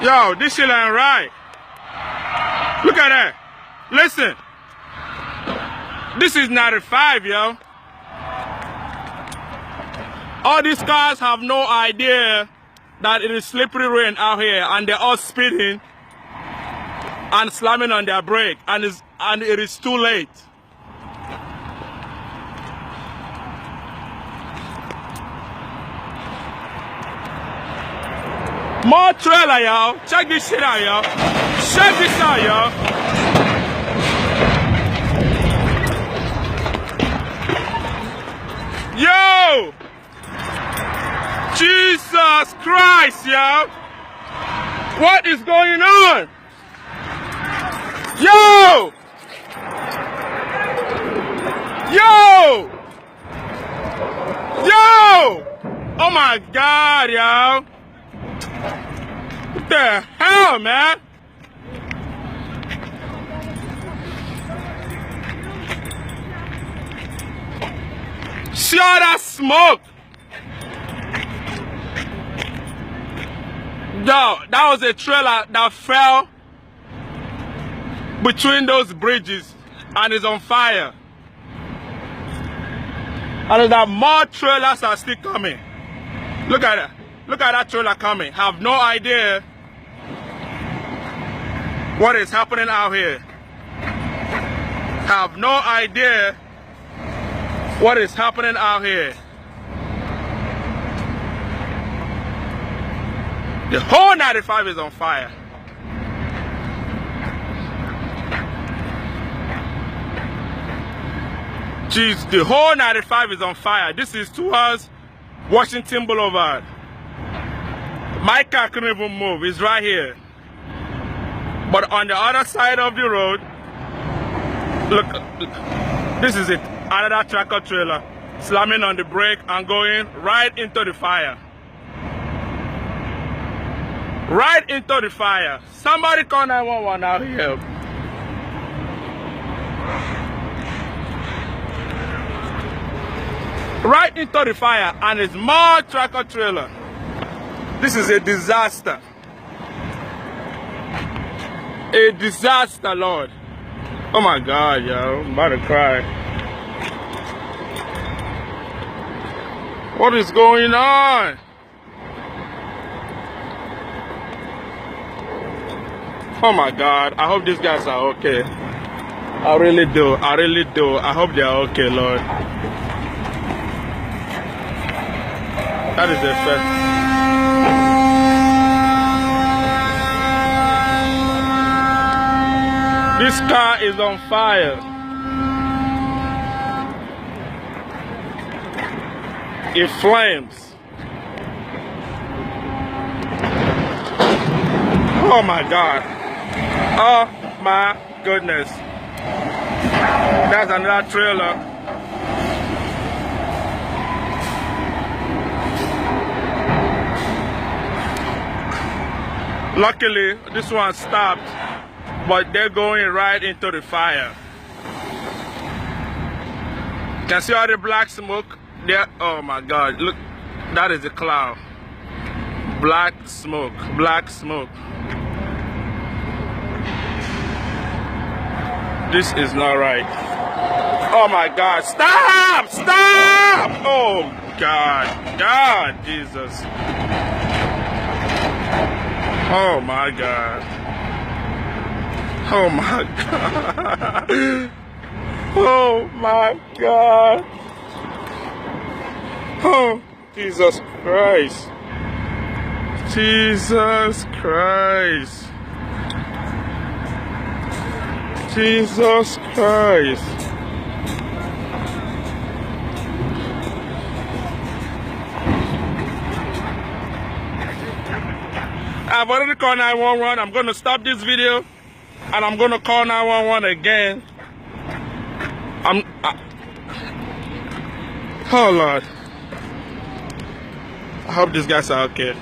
Yo, this shit ain't right. Look at that. Listen. This is 95, yo. All these cars have no idea that it is slippery rain out here, and they're all speeding and slamming on their brake, and it is too late. More trailer, yo. Check this shit out, yo. Check this out, yo. Yo! Jesus Christ, yo! What is going on? Yo! Yo! Yo! Oh my God, yo! What the hell, man? See all that smoke? Yo, that was a trailer that fell between those bridges and is on fire. And that more trailers are still coming. Look at that. Look at that trailer coming. Have no idea what is happening out here. Have no idea what is happening out here. The whole 95 is on fire. Jeez, the whole 95 is on fire. This is towards Washington Boulevard. My car couldn't even move. It's right here. But on the other side of the road, look, this is it. Another tractor trailer slamming on the brake and going right into the fire. Right into the fire. Somebody call 911 out here. Right into the fire, and it's more tractor trailer. This is a disaster. A disaster, Lord. Oh my God, yo. I'm about to cry. What is going on? Oh my God, I hope these guys are okay. I really do, I really do. I hope they are okay, Lord. That is the first. This car is on fire. In flames. Oh my God. Oh my goodness. That's another trailer. Luckily, this one stopped, but they're going right into the fire. Can see all the black smoke there? Oh my God, look, that is a cloud. Black smoke, black smoke. This is not right. Oh my God, stop, stop! Oh God, God, Jesus. Oh my God. Oh my God. Oh my God. Oh, Jesus Christ. Jesus Christ. Jesus Christ. I've already called 911. I'm going to stop this video and I'm going to call 911 again. Oh Lord. I hope these guys are okay.